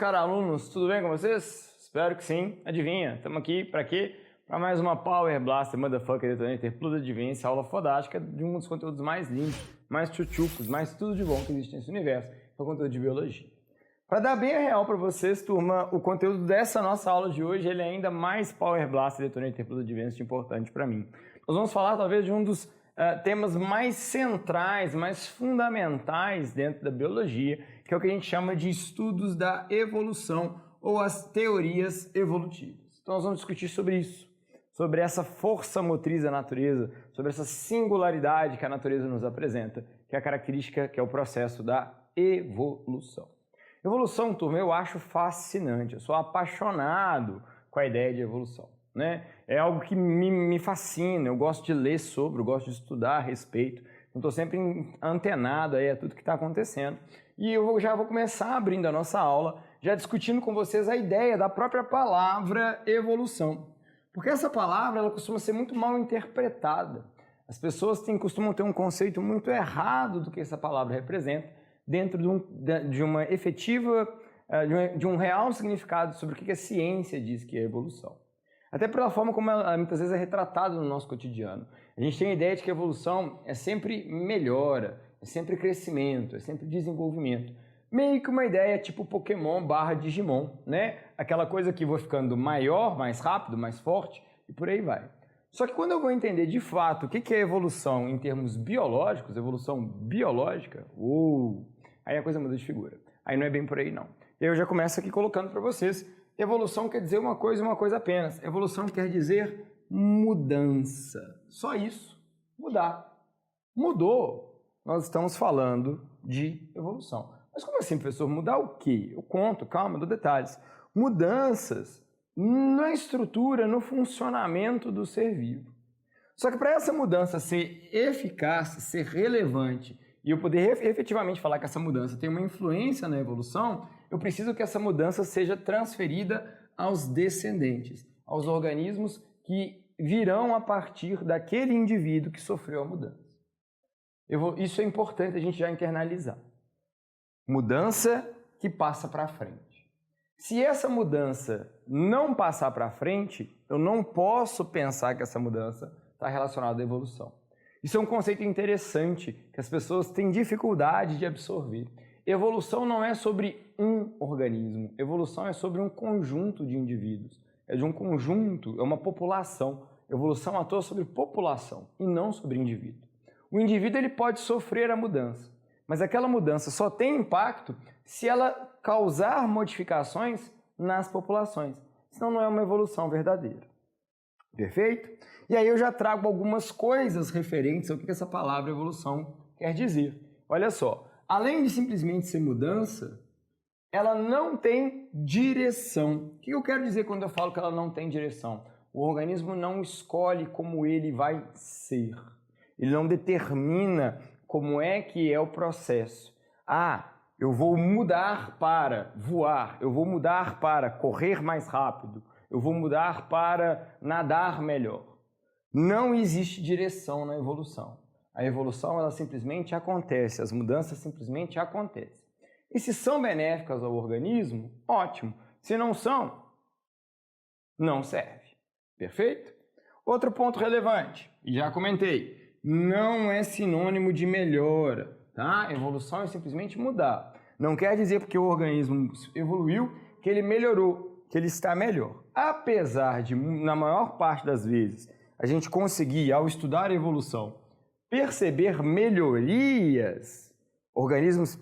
caros alunos, tudo bem com vocês? Espero que sim. Adivinha, estamos aqui para quê? Para mais uma Power Blaster Motherfucker Detonator Plus Advance, aula fodástica de um dos conteúdos mais lindos, mais tchutchucos, mais tudo de bom que existe nesse universo, que é o conteúdo de biologia. Para dar bem a real para vocês, turma, o conteúdo dessa nossa aula de hoje ele é ainda mais Power Blaster Detonator Plus Advance importante para mim. Nós vamos falar talvez de um dos temas mais centrais, mais fundamentais dentro da biologia, que é o que a gente chama de estudos da evolução ou as teorias evolutivas. Então nós vamos discutir sobre isso, sobre essa força motriz da natureza, sobre essa singularidade que a natureza nos apresenta, que é a característica, que é o processo da evolução. Evolução, turma, eu acho fascinante, eu sou apaixonado com a ideia de evolução. Né? É algo que me fascina, eu gosto de ler sobre, eu gosto de estudar a respeito, eu estou sempre antenado aí a tudo que está acontecendo. E eu já vou começar abrindo a nossa aula, já discutindo com vocês a ideia da própria palavra evolução. Porque essa palavra ela costuma ser muito mal interpretada. As pessoas costumam ter um conceito muito errado do que essa palavra representa, dentro de uma efetiva, de um real significado sobre o que a ciência diz que é evolução. Até pela forma como ela muitas vezes é retratada no nosso cotidiano. A gente tem a ideia de que a evolução é sempre melhora, é sempre crescimento, é sempre desenvolvimento. Meio que uma ideia tipo Pokémon / Digimon, né? Aquela coisa que vou ficando maior, mais rápido, mais forte e por aí vai. Só que quando eu vou entender de fato o que é evolução em termos biológicos, evolução biológica, aí a coisa muda de figura. Aí não é bem por aí não. Eu já começo aqui colocando para vocês. Evolução quer dizer uma coisa apenas. Evolução quer dizer mudança. Só isso. Mudar. Mudou. Nós estamos falando de evolução. Mas como assim, professor? Mudar o quê? Eu conto, calma, dou detalhes. Mudanças na estrutura, no funcionamento do ser vivo. Só que para essa mudança ser eficaz, ser relevante, e eu poder efetivamente falar que essa mudança tem uma influência na evolução, eu preciso que essa mudança seja transferida aos descendentes, aos organismos que virão a partir daquele indivíduo que sofreu a mudança. Isso é importante a gente já internalizar. Mudança que passa para frente. Se essa mudança não passar para frente, eu não posso pensar que essa mudança está relacionada à evolução. Isso é um conceito interessante que as pessoas têm dificuldade de absorver. Evolução não é sobre um organismo, evolução é sobre um conjunto de indivíduos. É de um conjunto, é uma população. Evolução atua sobre população e não sobre indivíduo. O indivíduo ele pode sofrer a mudança, mas aquela mudança só tem impacto se ela causar modificações nas populações. Senão não é uma evolução verdadeira. Perfeito? E aí eu já trago algumas coisas referentes ao que essa palavra evolução quer dizer. Olha só, além de simplesmente ser mudança, ela não tem direção. O que eu quero dizer quando eu falo que ela não tem direção? O organismo não escolhe como ele vai ser. Ele não determina como é que é o processo. Eu vou mudar para voar, eu vou mudar para correr mais rápido, eu vou mudar para nadar melhor. Não existe direção na evolução. A evolução ela simplesmente acontece, as mudanças simplesmente acontecem. E se são benéficas ao organismo, ótimo. Se não são, não serve. Perfeito? Outro ponto relevante, e já comentei, não é sinônimo de melhora. Tá? Evolução é simplesmente mudar. Não quer dizer porque o organismo evoluiu que ele melhorou, que ele está melhor. Apesar de, na maior parte das vezes, a gente conseguir, ao estudar a evolução, perceber melhorias, organismos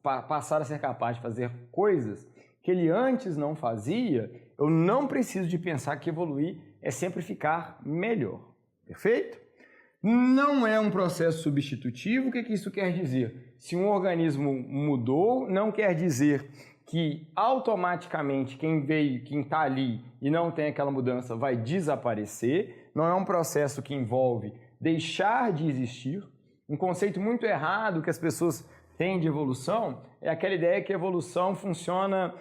passaram a ser capazes de fazer coisas que ele antes não fazia, eu não preciso de pensar que evoluir é sempre ficar melhor. Perfeito? Não é um processo substitutivo. O que isso quer dizer? Se um organismo mudou, não quer dizer que automaticamente quem veio, quem está ali e não tem aquela mudança vai desaparecer. Não é um processo que envolve deixar de existir. Um conceito muito errado que as pessoas têm de evolução é aquela ideia que a evolução funciona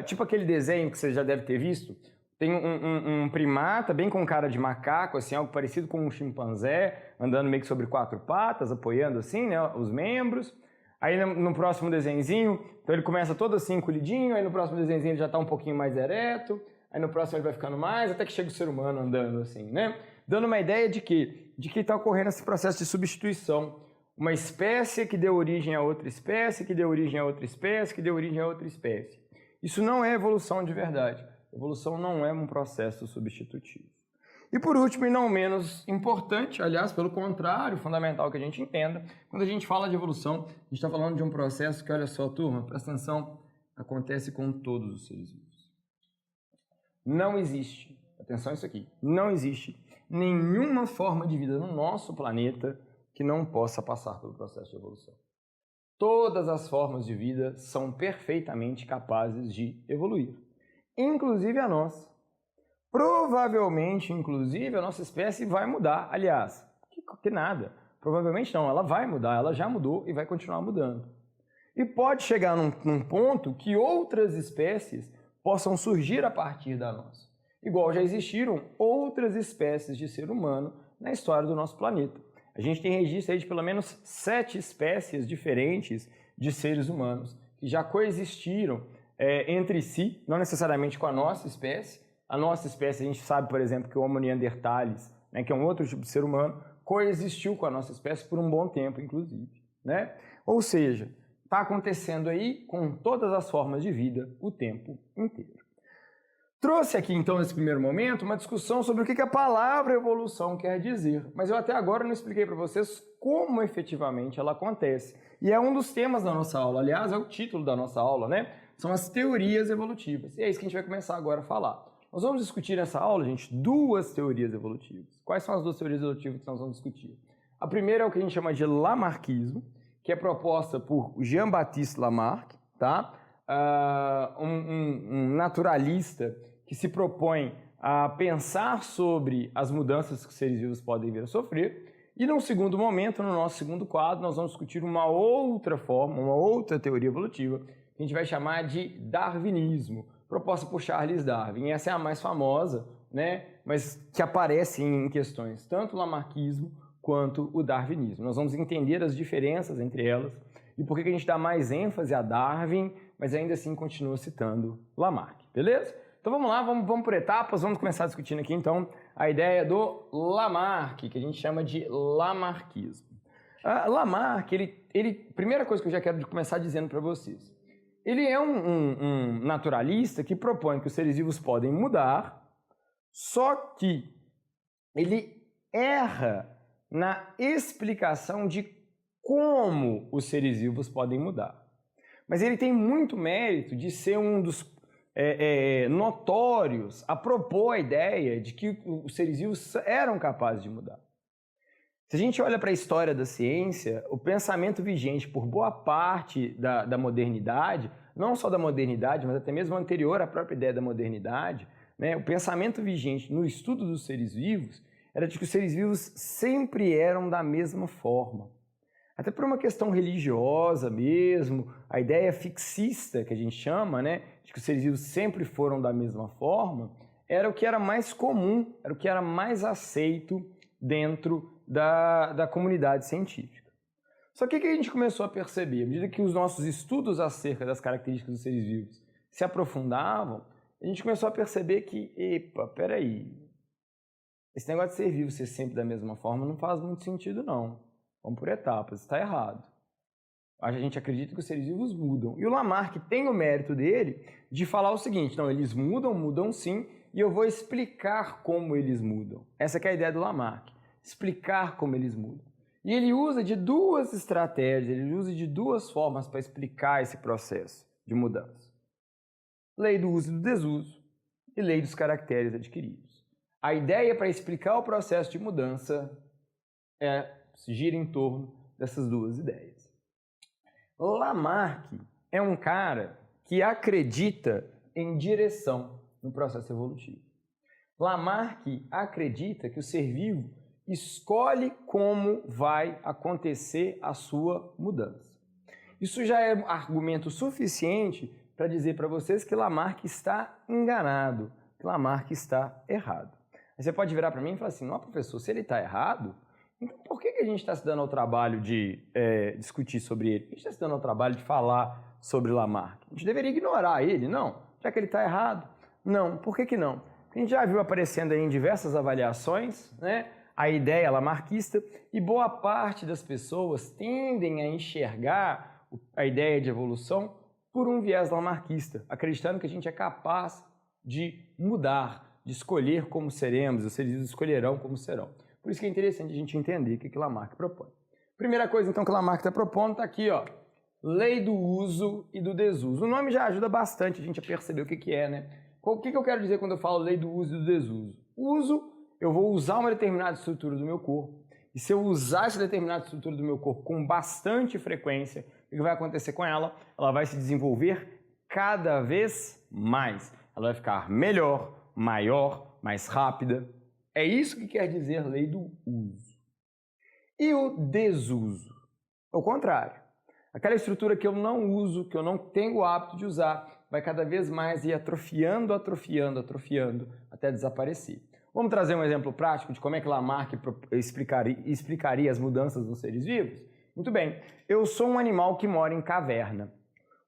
tipo aquele desenho que você já deve ter visto. Tem um primata bem com cara de macaco, assim, algo parecido com um chimpanzé, andando meio que sobre 4 patas, apoiando assim, né, os membros. Aí no próximo desenhozinho, então ele começa todo assim, encolhidinho, aí no próximo desenhozinho ele já está um pouquinho mais ereto, aí no próximo ele vai ficando mais, até que chega o ser humano andando assim, né? Dando uma ideia de quê? De que está ocorrendo esse processo de substituição. Uma espécie que deu origem a outra espécie, que deu origem a outra espécie, que deu origem a outra espécie. Isso não é evolução de verdade. Evolução não é um processo substitutivo. E por último, e não menos importante, aliás, pelo contrário, fundamental que a gente entenda, quando a gente fala de evolução, a gente está falando de um processo que, olha só, turma, presta atenção, acontece com todos os seres vivos. Não existe, atenção a isso aqui, não existe nenhuma forma de vida no nosso planeta que não possa passar pelo processo de evolução. Todas as formas de vida são perfeitamente capazes de evoluir, inclusive a nossa. Provavelmente, inclusive, a nossa espécie vai mudar. Aliás, que nada. Provavelmente não, ela vai mudar, ela já mudou e vai continuar mudando. E pode chegar num ponto que outras espécies possam surgir a partir da nossa. Igual já existiram outras espécies de ser humano na história do nosso planeta. A gente tem registro aí de pelo menos 7 espécies diferentes de seres humanos que já coexistiram entre si, não necessariamente com a nossa espécie. A nossa espécie, a gente sabe, por exemplo, que o Homo neanderthalis, né, que é um outro tipo de ser humano, coexistiu com a nossa espécie por um bom tempo, inclusive, né? Ou seja, está acontecendo aí com todas as formas de vida o tempo inteiro. Trouxe aqui, então, nesse primeiro momento, uma discussão sobre o que a palavra evolução quer dizer, mas eu até agora não expliquei para vocês como efetivamente ela acontece. E é um dos temas da nossa aula, aliás, é o título da nossa aula, né? São as teorias evolutivas. E é isso que a gente vai começar agora a falar. Nós vamos discutir nessa aula, gente, 2 teorias evolutivas. Quais são as 2 teorias evolutivas que nós vamos discutir? A primeira é o que a gente chama de Lamarckismo, que é proposta por Jean-Baptiste Lamarck, tá? Um naturalista que se propõe a pensar sobre as mudanças que os seres vivos podem vir a sofrer. E num segundo momento, no nosso segundo quadro, nós vamos discutir uma outra forma, uma outra teoria evolutiva, que a gente vai chamar de darwinismo, proposta por Charles Darwin. Essa é a mais famosa, né? Mas que aparece em questões tanto o lamarckismo quanto o darwinismo. Nós vamos entender as diferenças entre elas e por que a gente dá mais ênfase a Darwin, mas ainda assim continua citando Lamarck, beleza? Então vamos lá, vamos por etapas, vamos começar discutindo aqui então a ideia do Lamarck, que a gente chama de lamarckismo. Lamarck, primeira coisa que eu já quero começar dizendo para vocês, ele é um naturalista que propõe que os seres vivos podem mudar, só que ele erra na explicação de como os seres vivos podem mudar. Mas ele tem muito mérito de ser um dos notórios a propor a ideia de que os seres vivos eram capazes de mudar. Se a gente olha para a história da ciência, o pensamento vigente por boa parte da modernidade, não só da modernidade, mas até mesmo anterior à própria ideia da modernidade, né, o pensamento vigente no estudo dos seres vivos era de que os seres vivos sempre eram da mesma forma. Até por uma questão religiosa mesmo, a ideia fixista que a gente chama, né, de que os seres vivos sempre foram da mesma forma, era o que era mais comum, era o que era mais aceito dentro da comunidade científica. Só que o que a gente começou a perceber? À medida que os nossos estudos acerca das características dos seres vivos se aprofundavam, a gente começou a perceber que, peraí, esse negócio de ser vivo ser sempre da mesma forma não faz muito sentido não. Vamos por etapas, está errado. A gente acredita que os seres vivos mudam. E o Lamarck tem o mérito dele de falar o seguinte, não, eles mudam sim, e eu vou explicar como eles mudam. Essa que é a ideia do Lamarck, explicar como eles mudam. E ele usa de 2 estratégias, ele usa de 2 formas para explicar esse processo de mudança. Lei do uso e do desuso e lei dos caracteres adquiridos. A ideia para explicar o processo de mudança gira em torno dessas 2 ideias. Lamarck é um cara que acredita em direção no processo evolutivo. Lamarck acredita que o ser vivo escolhe como vai acontecer a sua mudança. Isso já é argumento suficiente para dizer para vocês que Lamarck está enganado, que Lamarck está errado. Aí você pode virar para mim e falar assim, não, professor, se ele está errado, Então, por que a gente está se dando ao trabalho de discutir sobre ele? Por que a gente está se dando ao trabalho de falar sobre Lamarck? A gente deveria ignorar ele, não? Já que ele está errado? Não. Por que não? A gente já viu aparecendo aí em diversas avaliações, né, a ideia lamarquista, e boa parte das pessoas tendem a enxergar a ideia de evolução por um viés lamarquista, acreditando que a gente é capaz de mudar, de escolher como seremos, os seres vivos escolherão como serão. Por isso que é interessante a gente entender o que Lamarck propõe. Primeira coisa, então, que Lamarck está propondo está aqui, ó, lei do uso e do desuso. O nome já ajuda bastante a gente a perceber o que é, né? O que eu quero dizer quando eu falo lei do uso e do desuso? Uso, eu vou usar uma determinada estrutura do meu corpo, e se eu usar essa determinada estrutura do meu corpo com bastante frequência, o que vai acontecer com ela? Ela vai se desenvolver cada vez mais. Ela vai ficar melhor, maior, mais rápida. É isso que quer dizer lei do uso. E o desuso? Ao contrário. Aquela estrutura que eu não uso, que eu não tenho o hábito de usar, vai cada vez mais ir atrofiando, atrofiando, atrofiando, até desaparecer. Vamos trazer um exemplo prático de como é que Lamarck explicaria as mudanças nos seres vivos? Muito bem, eu sou um animal que mora em caverna.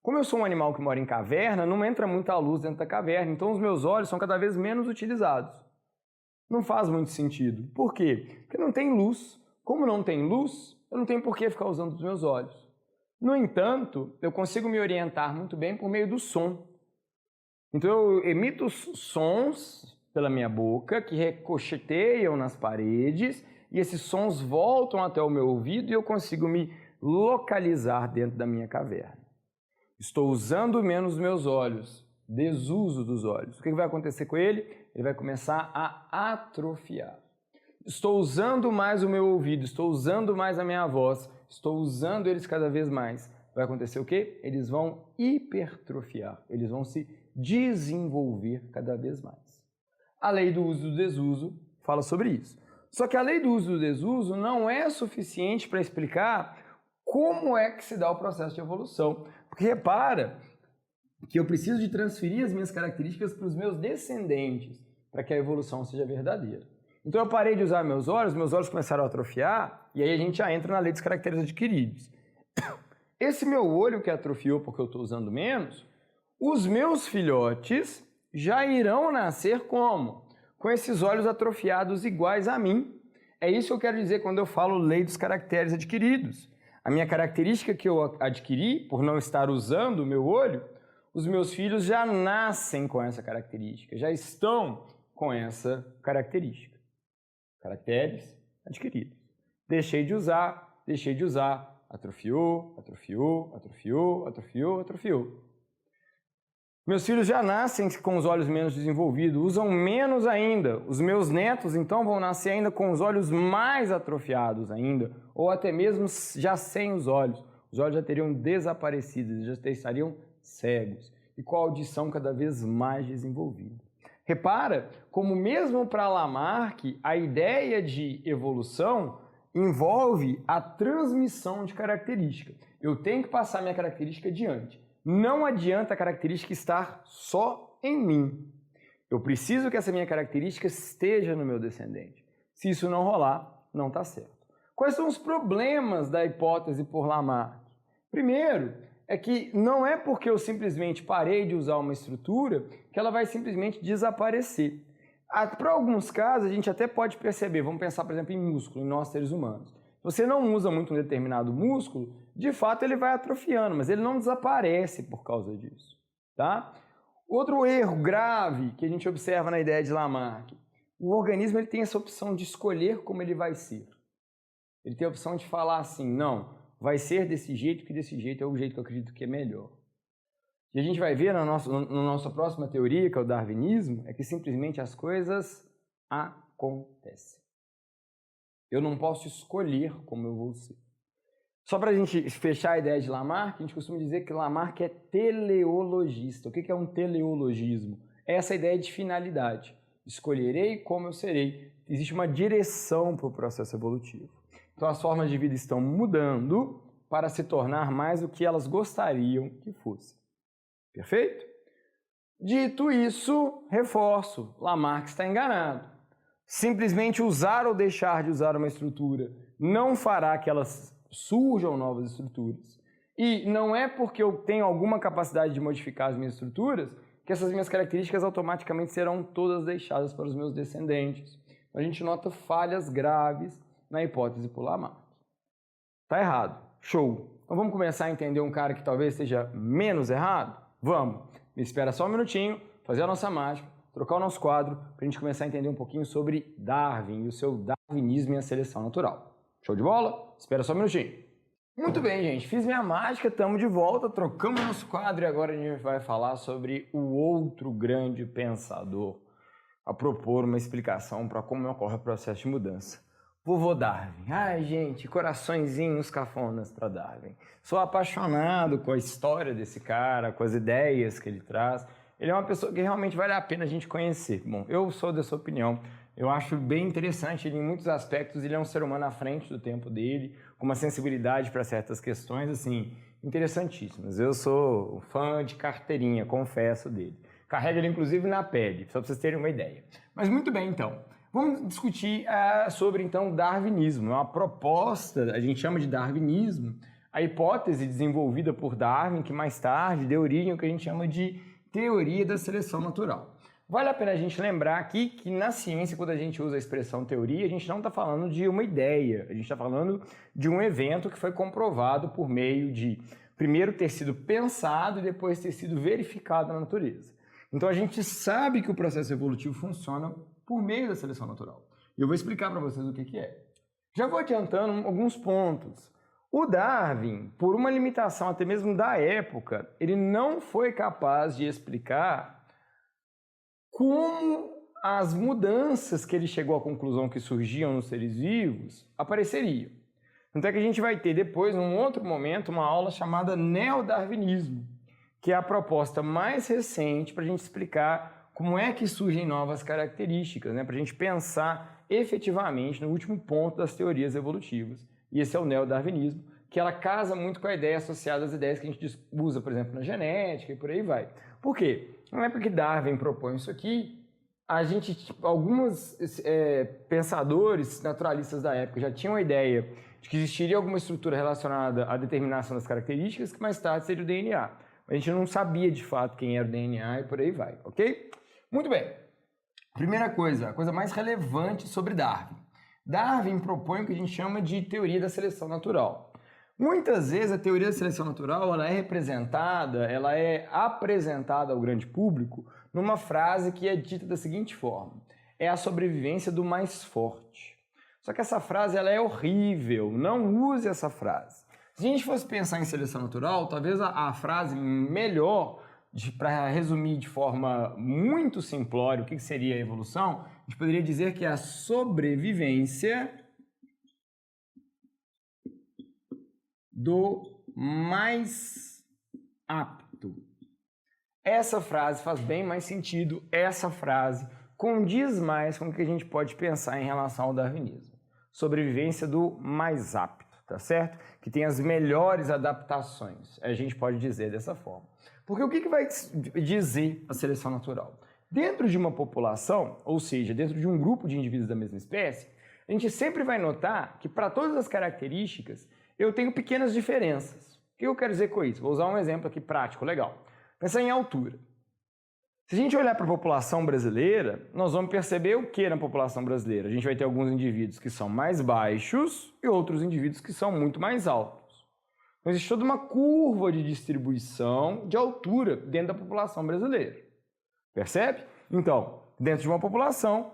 Como eu sou um animal que mora em caverna, não entra muita luz dentro da caverna, então os meus olhos são cada vez menos utilizados. Não faz muito sentido. Por quê? Porque não tem luz. Como não tem luz, eu não tenho por que ficar usando os meus olhos. No entanto, eu consigo me orientar muito bem por meio do som. Então eu emito sons pela minha boca que ricocheteiam nas paredes e esses sons voltam até o meu ouvido e eu consigo me localizar dentro da minha caverna. Estou usando menos meus olhos, desuso dos olhos. O que vai acontecer com ele? Ele vai começar a atrofiar. Estou usando mais o meu ouvido, estou usando mais a minha voz, estou usando eles cada vez mais. Vai acontecer o quê? Eles vão hipertrofiar, eles vão se desenvolver cada vez mais. A lei do uso e do desuso fala sobre isso. Só que a lei do uso e do desuso não é suficiente para explicar como é que se dá o processo de evolução. Porque repara que eu preciso de transferir as minhas características para os meus descendentes para que a evolução seja verdadeira. Então eu parei de usar meus olhos começaram a atrofiar, e aí a gente já entra na lei dos caracteres adquiridos. Esse meu olho que atrofiou porque eu estou usando menos, os meus filhotes já irão nascer como? Com esses olhos atrofiados iguais a mim. É isso que eu quero dizer quando eu falo lei dos caracteres adquiridos. A minha característica que eu adquiri por não estar usando o meu olho, os meus filhos já nascem com essa característica, já estão com essa característica. Caracteres adquiridos. Deixei de usar, atrofiou, atrofiou, atrofiou, atrofiou, atrofiou. Meus filhos já nascem com os olhos menos desenvolvidos, usam menos ainda. Os meus netos, então, vão nascer ainda com os olhos mais atrofiados ainda, ou até mesmo já sem os olhos. Os olhos já teriam desaparecido, eles já estariam cegos, e com a audição cada vez mais desenvolvida. Repara como mesmo para Lamarck, a ideia de evolução envolve a transmissão de característica. Eu tenho que passar minha característica adiante. Não adianta a característica estar só em mim. Eu preciso que essa minha característica esteja no meu descendente. Se isso não rolar, não está certo. Quais são os problemas da hipótese por Lamarck? Primeiro, é que não é porque eu simplesmente parei de usar uma estrutura que ela vai simplesmente desaparecer. Para alguns casos, a gente até pode perceber, vamos pensar, por exemplo, em músculo, em nós seres humanos. Se você não usa muito um determinado músculo, de fato ele vai atrofiando, mas ele não desaparece por causa disso. Tá? Outro erro grave que a gente observa na ideia de Lamarck, o organismo ele tem essa opção de escolher como ele vai ser. Ele tem a opção de falar assim, não, vai ser desse jeito, que desse jeito é o jeito que eu acredito que é melhor. E a gente vai ver na nossa próxima teoria, que é o darwinismo, é que simplesmente as coisas acontecem. Eu não posso escolher como eu vou ser. Só para a gente fechar a ideia de Lamarck, a gente costuma dizer que Lamarck é teleologista. O que é um teleologismo? É essa ideia de finalidade. Escolherei como eu serei. Existe uma direção para o processo evolutivo. Então as formas de vida estão mudando para se tornar mais o que elas gostariam que fosse. Perfeito? Dito isso, reforço, Lamarck está enganado. simplesmente usar ou deixar de usar uma estrutura não fará que elas surjam novas estruturas. E não é porque eu tenho alguma capacidade de modificar as minhas estruturas que essas minhas características automaticamente serão todas deixadas para os meus descendentes. A gente nota falhas graves na hipótese por Lamarck. Tá errado. Show. Então vamos começar a entender um cara que talvez seja menos errado? Vamos. Me espera só um minutinho, fazer a nossa mágica, trocar o nosso quadro, para a gente começar a entender um pouquinho sobre Darwin e o seu darwinismo e a seleção natural. Show de bola? Espera só um minutinho. Muito bem, gente. Fiz minha mágica, estamos de volta, trocamos nosso quadro e agora a gente vai falar sobre o outro grande pensador a propor uma explicação para como ocorre o processo de mudança. Vovô Darwin. Ai, gente, coraçõezinhos cafonas para Darwin. Sou apaixonado com a história desse cara, com as ideias que ele traz. Ele é uma pessoa que realmente vale a pena a gente conhecer. Bom, eu sou dessa opinião. Eu acho bem interessante, ele, em muitos aspectos, ele é um ser humano à frente do tempo dele, com uma sensibilidade para certas questões, assim, interessantíssimas. Eu sou fã de carteirinha, confesso dele. Carrega ele, inclusive, na pele, só para vocês terem uma ideia. Mas muito bem, então. Vamos discutir sobre, então, darwinismo. É uma proposta, a gente chama de darwinismo, a hipótese desenvolvida por Darwin, que mais tarde deu origem ao que a gente chama de teoria da seleção natural. Vale a pena a gente lembrar aqui que na ciência, quando a gente usa a expressão teoria, a gente não está falando de uma ideia, a gente está falando de um evento que foi comprovado por meio de, primeiro, ter sido pensado e depois ter sido verificado na natureza. Então a gente sabe que o processo evolutivo funciona por meio da seleção natural. E eu vou explicar para vocês o que é. Já vou adiantando alguns pontos. O Darwin, por uma limitação até mesmo da época, ele não foi capaz de explicar como as mudanças que ele chegou à conclusão que surgiam nos seres vivos apareceriam. Então é que a gente vai ter depois, num outro momento, uma aula chamada neodarwinismo, que é a proposta mais recente para a gente explicar como é que surgem novas características, né? Para a gente pensar efetivamente no último ponto das teorias evolutivas. E esse é o neodarwinismo, que ela casa muito com a ideia associada às ideias que a gente usa, por exemplo, na genética e por aí vai. Por quê? Não é porque Darwin propõe isso aqui, alguns pensadores naturalistas da época já tinham a ideia de que existiria alguma estrutura relacionada à determinação das características que mais tarde seria o DNA. A gente não sabia de fato quem era o DNA e por aí vai, ok? Muito bem. Primeira coisa, a coisa mais relevante sobre Darwin. Darwin propõe o que a gente chama de teoria da seleção natural. Muitas vezes a teoria da seleção natural ela é apresentada ao grande público numa frase que é dita da seguinte forma: é a sobrevivência do mais forte. Só que essa frase ela é horrível, não use essa frase. Se a gente fosse pensar em seleção natural, talvez a frase melhor, para resumir de forma muito simplória o que seria a evolução, a gente poderia dizer que é a sobrevivência do mais apto. Essa frase faz bem mais sentido, essa frase condiz mais com o que a gente pode pensar em relação ao darwinismo. Sobrevivência do mais apto, tá certo? Que tem as melhores adaptações, a gente pode dizer dessa forma. Porque o que vai dizer a seleção natural? Dentro de uma população, ou seja, dentro de um grupo de indivíduos da mesma espécie, a gente sempre vai notar que para todas as características eu tenho pequenas diferenças. O que eu quero dizer com isso? Vou usar um exemplo aqui prático, legal. Pensar em altura. Se a gente olhar para a população brasileira, nós vamos perceber o que na população brasileira? A gente vai ter alguns indivíduos que são mais baixos e outros indivíduos que são muito mais altos. Então, existe toda uma curva de distribuição de altura dentro da população brasileira. Percebe? Então, dentro de uma população,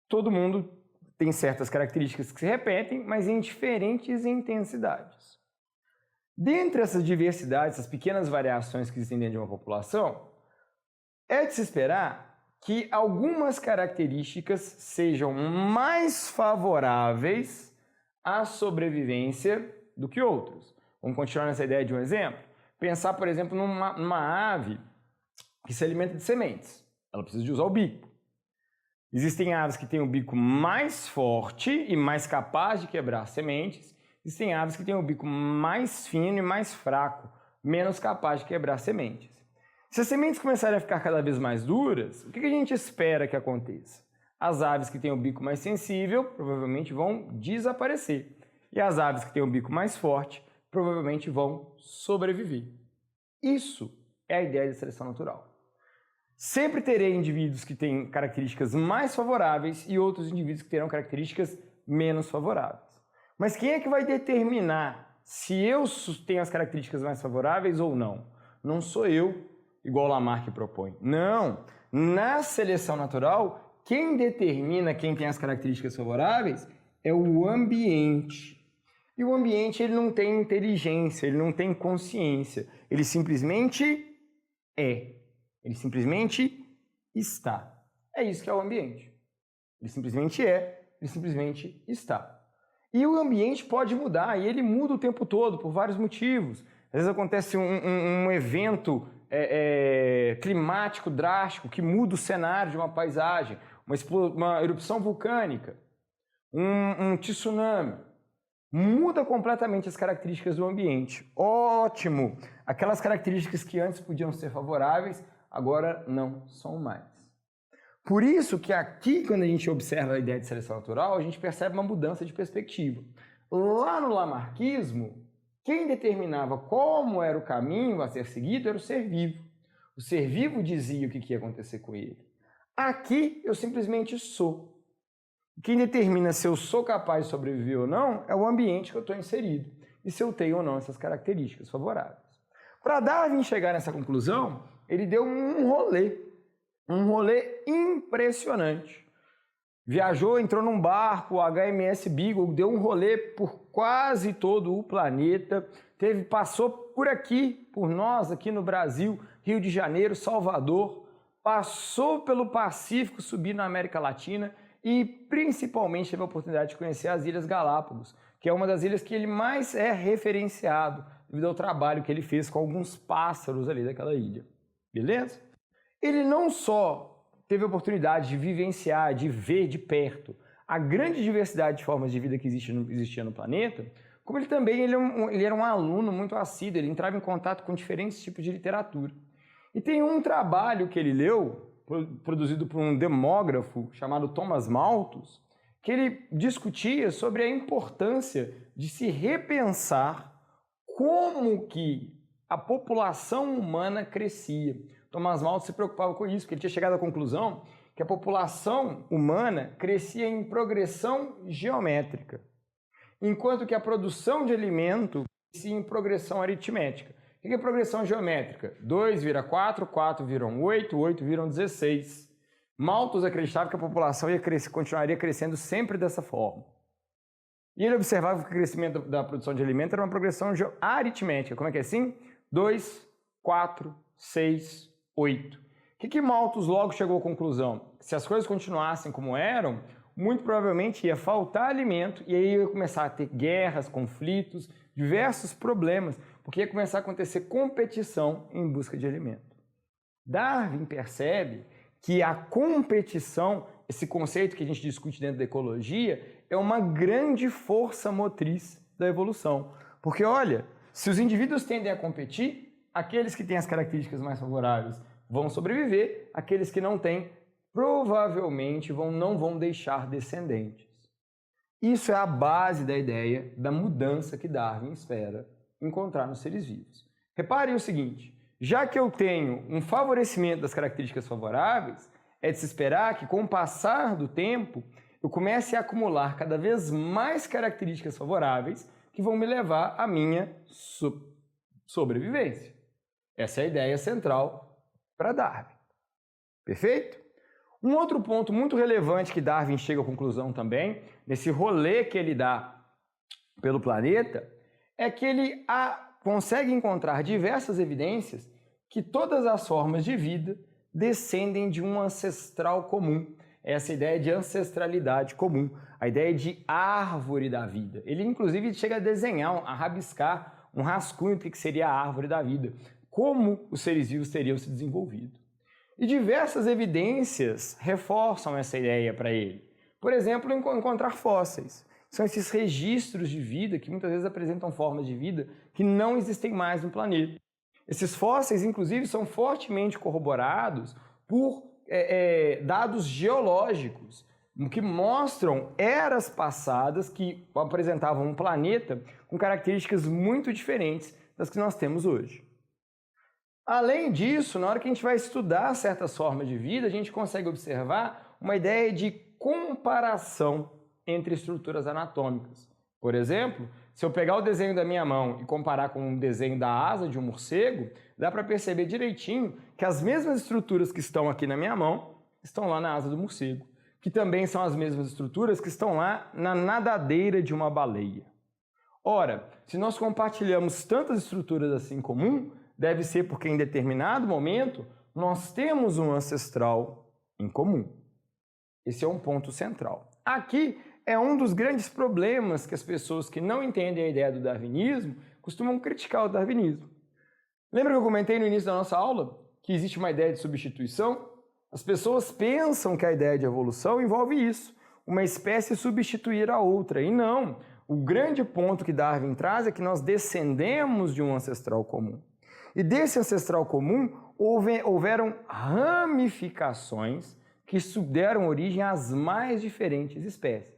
todo mundo tem certas características que se repetem, mas em diferentes intensidades. Dentre essas diversidades, essas pequenas variações que existem dentro de uma população, é de se esperar que algumas características sejam mais favoráveis à sobrevivência do que outras. Vamos continuar nessa ideia de um exemplo? Pensar, por exemplo, numa ave que se alimenta de sementes. Ela precisa de usar o bico. Existem aves que têm o bico mais forte e mais capaz de quebrar sementes. Existem aves que têm o bico mais fino e mais fraco, menos capaz de quebrar sementes. Se as sementes começarem a ficar cada vez mais duras, o que a gente espera que aconteça? As aves que têm o bico mais sensível provavelmente vão desaparecer. E as aves que têm o bico mais forte provavelmente vão sobreviver. Isso é a ideia de seleção natural. Sempre terei indivíduos que têm características mais favoráveis e outros indivíduos que terão características menos favoráveis. Mas quem é que vai determinar se eu tenho as características mais favoráveis ou não? Não sou eu, igual Lamarck propõe. Não! Na seleção natural, quem determina quem tem as características favoráveis é o ambiente. E o ambiente ele não tem inteligência, ele não tem consciência. Ele simplesmente é. Ele simplesmente está. É isso que é o ambiente. Ele simplesmente é, ele simplesmente está. E o ambiente pode mudar, e ele muda o tempo todo, por vários motivos. Às vezes acontece um evento climático drástico que muda o cenário de uma paisagem, uma erupção vulcânica, um tsunami. Muda completamente as características do ambiente. Ótimo! Aquelas características que antes podiam ser favoráveis, agora não são mais. Por isso que aqui, quando a gente observa a ideia de seleção natural, a gente percebe uma mudança de perspectiva. Lá no lamarquismo, quem determinava como era o caminho a ser seguido era o ser vivo. O ser vivo dizia o que ia acontecer com ele. Aqui, eu simplesmente sou. Quem determina se eu sou capaz de sobreviver ou não é o ambiente que eu estou inserido e se eu tenho ou não essas características favoráveis. Para Darwin chegar nessa conclusão, ele deu um rolê impressionante. Viajou, entrou num barco, o HMS Beagle, deu um rolê por quase todo o planeta, passou por aqui, por nós aqui no Brasil, Rio de Janeiro, Salvador, passou pelo Pacífico, subiu na América Latina e principalmente teve a oportunidade de conhecer as Ilhas Galápagos, que é uma das ilhas que ele mais é referenciado devido ao trabalho que ele fez com alguns pássaros ali daquela ilha. Beleza? Ele não só teve a oportunidade de vivenciar, de ver de perto a grande diversidade de formas de vida que existia no planeta, como ele também ele era um aluno muito assíduo, ele entrava em contato com diferentes tipos de literatura. E tem um trabalho que ele leu, produzido por um demógrafo chamado Thomas Malthus, que ele discutia sobre a importância de se repensar como que a população humana crescia. Thomas Malthus se preocupava com isso, porque ele tinha chegado à conclusão que a população humana crescia em progressão geométrica, enquanto que a produção de alimento crescia em progressão aritmética. O que é progressão geométrica? 2 vira 4, 4 viram 8, 8 viram 16. Malthus acreditava que a população continuaria crescendo sempre dessa forma. E ele observava que o crescimento da produção de alimento era uma progressão aritmética. Como é que é assim? 2, 4, 6, 8. O que Malthus logo chegou à conclusão? Se as coisas continuassem como eram, muito provavelmente ia faltar alimento e aí ia começar a ter guerras, conflitos, diversos problemas, porque ia começar a acontecer competição em busca de alimento. Darwin percebe que a competição, esse conceito que a gente discute dentro da ecologia, é uma grande força motriz da evolução. Porque, olha, se os indivíduos tendem a competir, aqueles que têm as características mais favoráveis vão sobreviver, aqueles que não têm, provavelmente não vão deixar descendentes. Isso é a base da ideia da mudança que Darwin espera encontrar nos seres vivos. Reparem o seguinte, já que eu tenho um favorecimento das características favoráveis, é de se esperar que com o passar do tempo eu comece a acumular cada vez mais características favoráveis que vão me levar à minha sobrevivência. Essa é a ideia central para Darwin. Perfeito? Um outro ponto muito relevante que Darwin chega à conclusão também, nesse rolê que ele dá pelo planeta, é que ele consegue encontrar diversas evidências que todas as formas de vida descendem de um ancestral comum. Essa ideia de ancestralidade comum, a ideia de árvore da vida. Ele, inclusive, chega a desenhar, a rabiscar um rascunho do que seria a árvore da vida, como os seres vivos teriam se desenvolvido. E diversas evidências reforçam essa ideia para ele. Por exemplo, encontrar fósseis. São esses registros de vida que muitas vezes apresentam formas de vida que não existem mais no planeta. Esses fósseis, inclusive, são fortemente corroborados por dados geológicos que mostram eras passadas que apresentavam um planeta com características muito diferentes das que nós temos hoje. Além disso, na hora que a gente vai estudar certas formas de vida, a gente consegue observar uma ideia de comparação entre estruturas anatômicas. Por exemplo, se eu pegar o desenho da minha mão e comparar com o desenho da asa de um morcego, dá para perceber direitinho que as mesmas estruturas que estão aqui na minha mão estão lá na asa do morcego, que também são as mesmas estruturas que estão lá na nadadeira de uma baleia. Ora, se nós compartilhamos tantas estruturas assim em comum, deve ser porque em determinado momento nós temos um ancestral em comum. Esse é um ponto central. Aqui é um dos grandes problemas que as pessoas que não entendem a ideia do darwinismo costumam criticar o darwinismo. Lembra que eu comentei no início da nossa aula que existe uma ideia de substituição? As pessoas pensam que a ideia de evolução envolve isso, uma espécie substituir a outra, e não. O grande ponto que Darwin traz é que nós descendemos de um ancestral comum. E desse ancestral comum houveram ramificações que deram origem às mais diferentes espécies.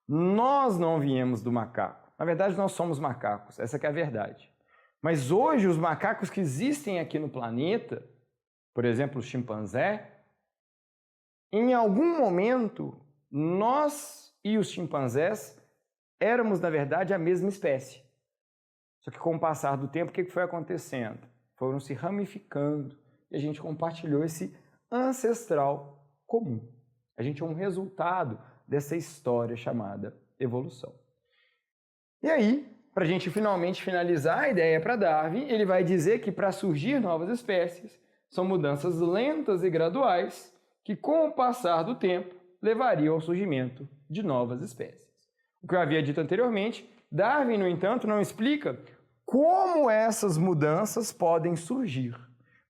Nós não viemos do macaco. Na verdade, nós somos macacos, essa que é a verdade. Mas hoje, os macacos que existem aqui no planeta, por exemplo, o chimpanzé, em algum momento, nós e os chimpanzés éramos, na verdade, a mesma espécie. Só que com o passar do tempo, o que foi acontecendo? Foram se ramificando e a gente compartilhou esse ancestral comum. A gente é um resultado dessa história chamada evolução. E aí, para a gente finalmente finalizar a ideia para Darwin, ele vai dizer que para surgir novas espécies, são mudanças lentas e graduais que, com o passar do tempo, levariam ao surgimento de novas espécies. O que eu havia dito anteriormente, Darwin, no entanto, não explica como essas mudanças podem surgir.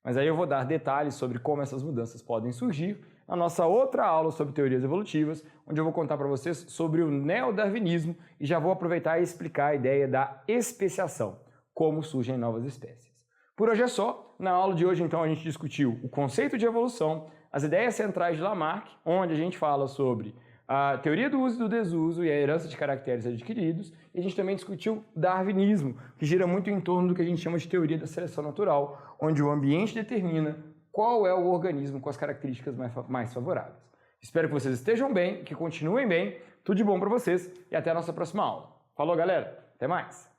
Mas aí eu vou dar detalhes sobre como essas mudanças podem surgir na nossa outra aula sobre teorias evolutivas, onde eu vou contar para vocês sobre o neodarwinismo e já vou aproveitar e explicar a ideia da especiação, como surgem novas espécies. Por hoje é só. Na aula de hoje, então, a gente discutiu o conceito de evolução, as ideias centrais de Lamarck, onde a gente fala sobre a teoria do uso e do desuso e a herança de caracteres adquiridos, e a gente também discutiu darwinismo, que gira muito em torno do que a gente chama de teoria da seleção natural, onde o ambiente determina qual é o organismo com as características mais favoráveis. Espero que vocês estejam bem, que continuem bem, tudo de bom para vocês e até a nossa próxima aula. Falou, galera! Até mais!